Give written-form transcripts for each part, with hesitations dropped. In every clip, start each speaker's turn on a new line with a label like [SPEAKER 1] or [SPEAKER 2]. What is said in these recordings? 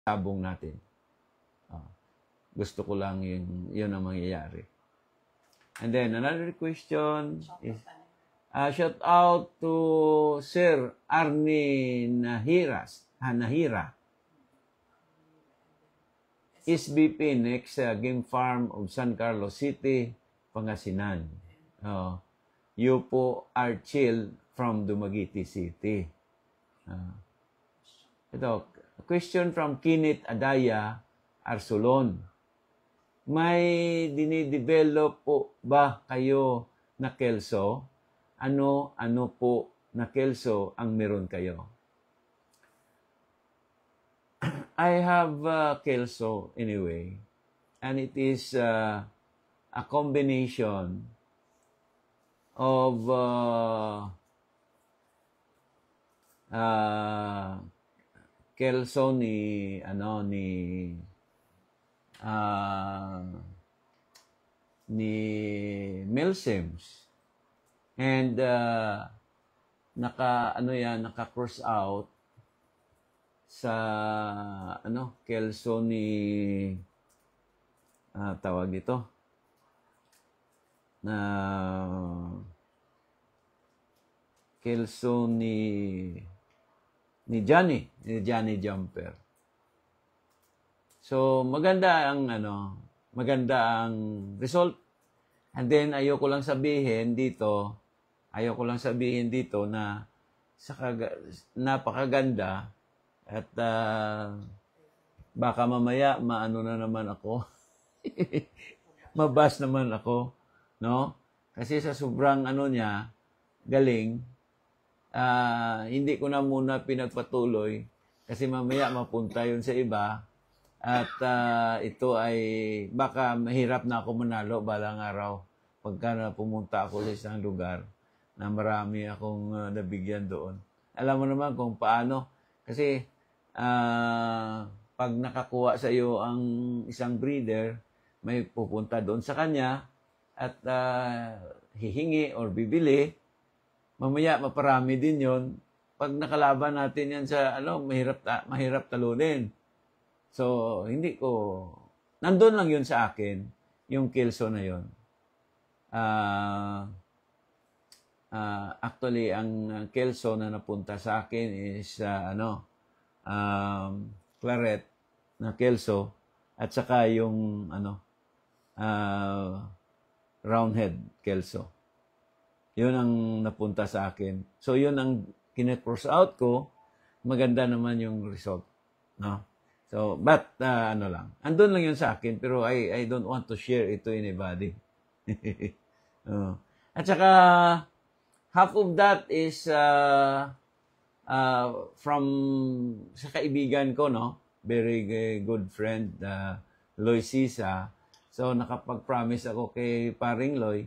[SPEAKER 1] sabong natin. Gusto ko lang yun ang mangyayari. And then, another question is, shout out to Sir Arnie Nahira. SBP next Game Farm of San Carlos City, Pangasinan. You po are chill from Dumaguete City. Ito, question from Kinit Adaya, Arsolon. May dinidevelop po ba kayo na kelso? Ano po na kelso ang meron kayo? I have kelso anyway. And it is a combination of kelso ni Mel Sims. And naka-cross out sa kelso ni tawag ito na kelso ni Johnny Jumper. So maganda ang result. And then ayoko lang sabihin dito na napakaganda at baka mamaya maano na naman ako. Mabas naman ako, no? Kasi sa sobrang niya, galing, hindi ko na muna pinagpatuloy kasi mamaya mapunta yun sa iba at ito ay baka mahirap na ako manalo balang araw pagka na pumunta ako sa isang lugar na marami akong nabigyan doon. Alam mo naman kung paano kasi pag nakakuha sa iyo ang isang breeder, may pupunta doon sa kanya at hihingi or bibili, mamaya maparami din yon. Pag nakalaban natin yan sa mahirap talunin. So, nandun lang yun sa akin, yung kelso na yun. Actually, ang kelso na napunta sa akin is, claret na kelso, at saka yung, roundhead kelso. Yun ang napunta sa akin. So, yun ang kinet-cross out ko. Maganda naman yung result. No? So, but, andun lang yun sa akin, pero I don't want to share it to anybody. At saka, half of that is from sa kaibigan ko, no? Very good friend, Loy Sisa. So, nakapag-promise ako kay Paring Loy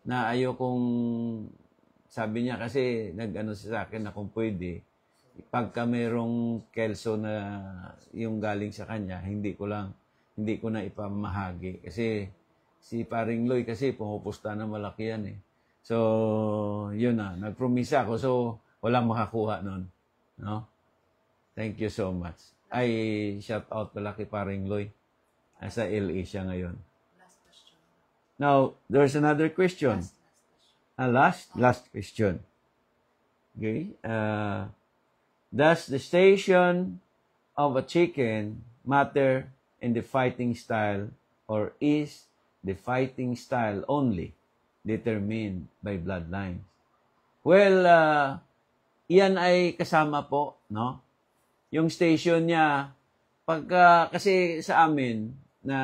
[SPEAKER 1] na ayokong, sabi niya kasi sa akin na kung pwede, pagka mayroong kelso na yung galing sa kanya, hindi ko na ipamahagi. Kasi si Paring Loy kasi pumupusta na malaki yan eh. So, yun na. Nagpromisa ako. So, walang makakuha nun. No? Thank you so much. I shout out pala kay Paring Loy. Sa LA siya ngayon.
[SPEAKER 2] Last question.
[SPEAKER 1] Now, there's another question. Last question. Okay. Does the station of a chicken matter in the fighting style, or is the fighting style only determined by bloodlines? Well, iyan ay kasama po, no? Yung station niya, kasi sa amin, na,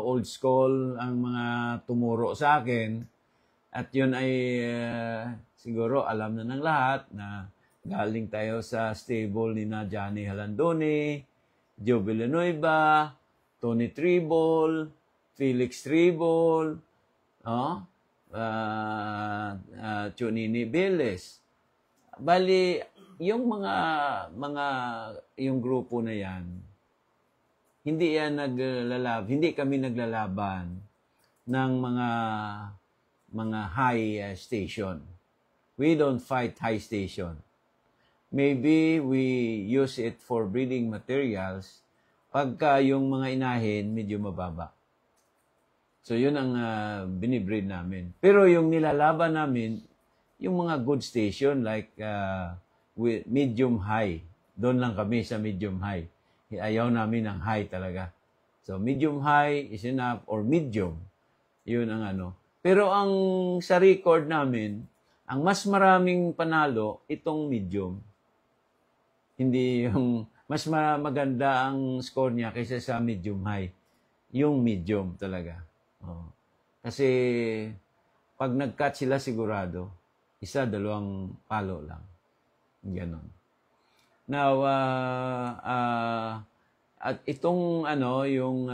[SPEAKER 1] old school ang mga tumuro sa akin, at yun ay siguro alam na ng lahat na galing tayo sa stable ni na Johnny Halandoni, Joe Villanueva, Tony Tribol, Felix Tribol, Chunini Viles. Bali, yung yung grupo na yan, hindi kami naglalaban ng mga high station. We don't fight high station. maybe we use it for breeding materials pagka yung mga inahin medyo mababa. So, yun ang binibreed namin. Pero yung nilalaban namin, yung mga good station like with medium high. Doon lang kami sa medium high. Ayaw namin ng high talaga. So, medium high is enough or medium. Yun ang ano. Pero ang sa record namin, ang mas maraming panalo, itong medium. Hindi yung mas maganda ang score niya kaysa sa medium high. Yung medium talaga. Oh. Kasi pag nag-cut sila sigurado, isa, dalawang palo lang. Ganon. Now, at itong ano, yung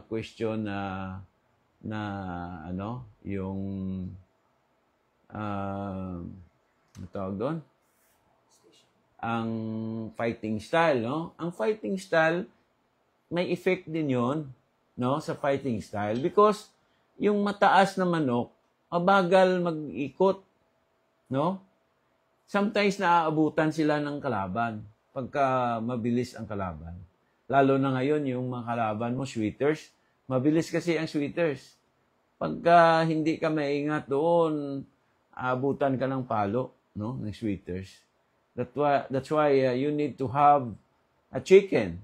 [SPEAKER 1] question na ano, yung ano tawag doon? Ang fighting style, no? Ang fighting style, may effect din yon, no, sa fighting style because yung mataas na manok, mabagal mag-ikot, no? Sometimes naaabutan sila ng kalaban pagka mabilis ang kalaban. Lalo na ngayon yung mga kalaban mo, sweaters. Mabilis kasi ang sweaters. Pagka hindi ka maingat doon, aabutan ka ng palo, no, ng sweaters. That's why you need to have a chicken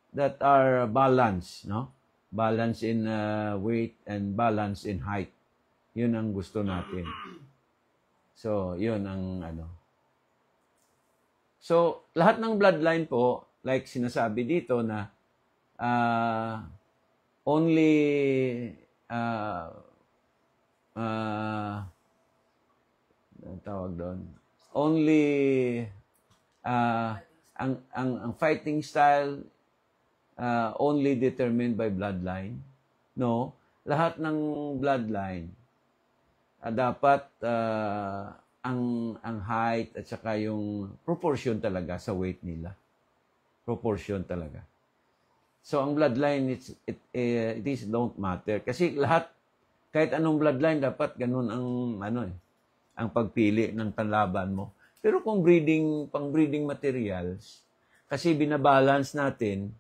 [SPEAKER 1] that are balanced, no? Balance in weight and balance in height. Yun ang gusto natin. So, yun ang ano. So, lahat ng bloodline po, like sinasabi dito na only tawag doon. Only ang fighting style only determined by bloodline. No, lahat ng bloodline dapat ang height at saka yung proportion talaga sa weight nila. Proportion talaga. So ang bloodline it is don't matter kasi lahat kahit anong bloodline dapat ganun ang ano ang pagpili ng panlaban mo. Pero kung pang-breeding materials, kasi binabalance natin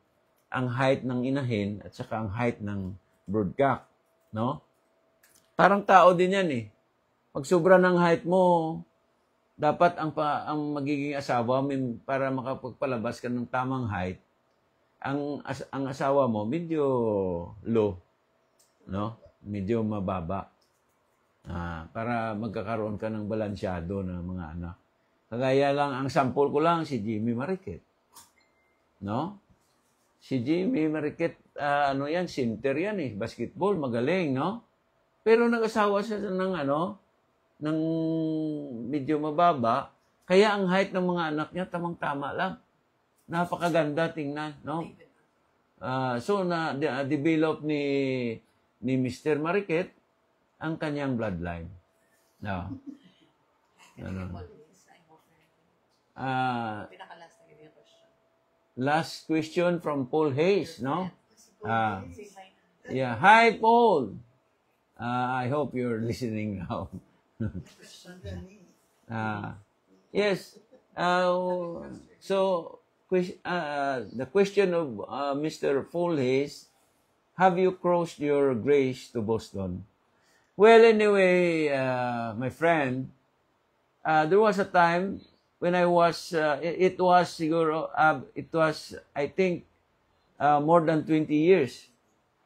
[SPEAKER 1] ang height ng inahin at saka ang height ng broodcock, no? Parang tao din yan eh. Pag sobra ng height mo, dapat ang magiging asawa para makapagpalabas ka ng tamang height, ang asawa mo medyo low, no? Medyo mababa. Para magkakaroon ka ng balansyado ng mga anak. Kagaya lang, ang sample ko lang, si Jimmy Mariquet. No? Si Jimmy Mariquet, ano yan, center yan eh. Basketball, magaling, no? Pero nag-asawa siya ng medyo mababa. Kaya ang height ng mga anak niya, tamang-tama lang. Napakaganda tingnan, no? So, na-develop ni Mr. Mariquet ang kanyang bloodline. No? Last question from Paul Hayes, no? Yeah. Hi, Paul. I hope you're listening now. Yes. So, the question of Mr. Paul Hayes, have you crossed your grace to Boston? Well, anyway, my friend, there was a time when I was, it was, I think, more than 20 years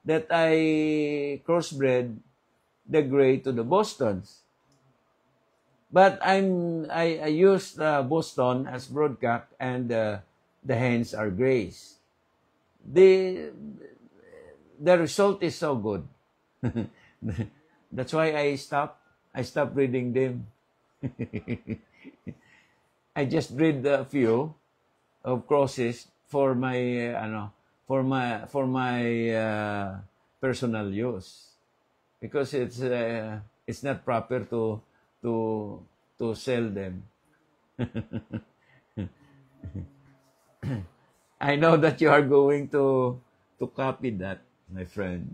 [SPEAKER 1] that I crossbred the gray to the Bostons. But I used Boston as broodcock and the hens are grays. The result is so good. That's why I stopped breeding them. I just breed a few of crosses for my personal use because it's not proper to sell them. I know that you are going to copy that, my friend.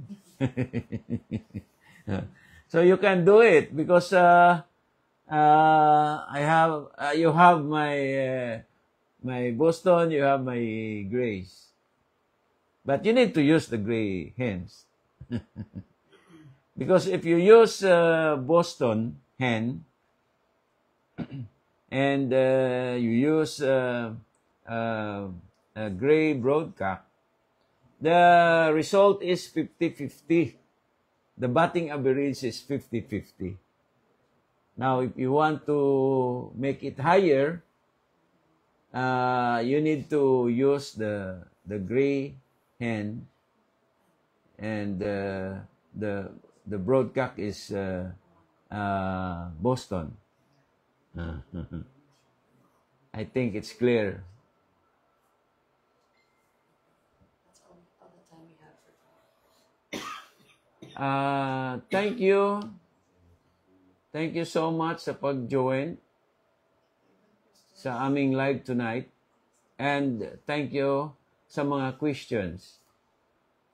[SPEAKER 1] So you can do it because You have my my Boston, you have my Grays. But you need to use the gray hens. Because if you use Boston hen and you use a gray broadcock, the result is 50-50. The batting average is 50-50. Now, if you want to make it higher, you need to use the gray hen, and the broadcock is Boston. I think it's clear.
[SPEAKER 2] That's all the time we have for
[SPEAKER 1] Thank you. Thank you so much sa pag-join sa aming live tonight. And thank you sa mga questions.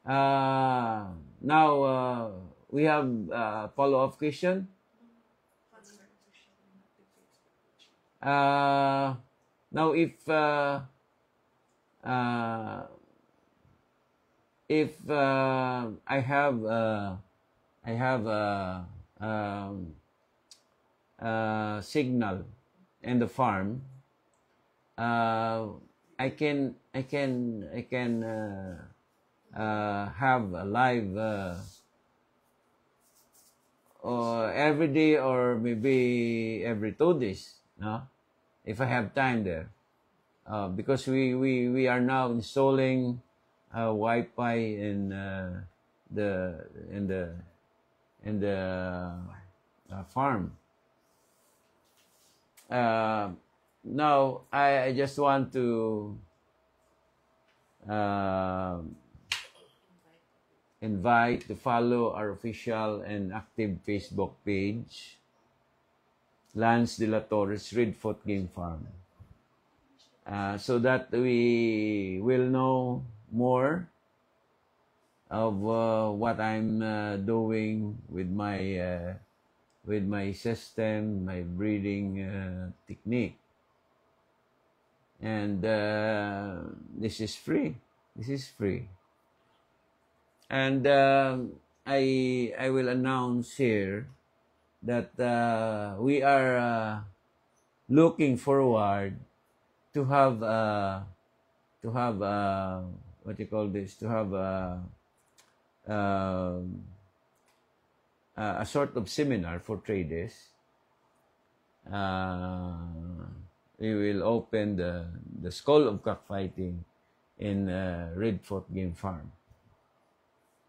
[SPEAKER 1] Now, we have a follow-up question. Now, if I have signal in the farm, I can have a live every day or maybe every 2 days, no? If I have time there, because we are now installing Wi-Fi in the farm. Now I just want to invite to follow our official and active Facebook page, Lance De La Torres Redfoot Game Farm, so that we will know more of what I'm doing with my system, my breeding technique. And this is free. This is free. And I will announce here that we are looking forward to have what you call this, to have a sort of seminar for traders. We will open the School of Cockfighting in Redfoot Game Farm.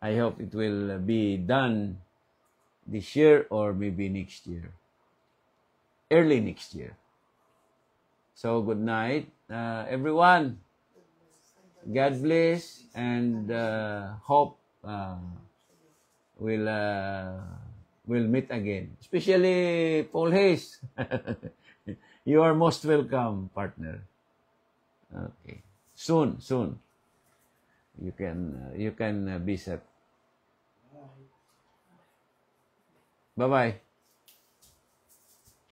[SPEAKER 1] I hope it will be done this year or maybe next year. Early next year. So good night, everyone. God bless, and hope we'll meet again. Especially Paul Hayes. You are most welcome, partner. Okay. Soon. You can visit. Bye-bye.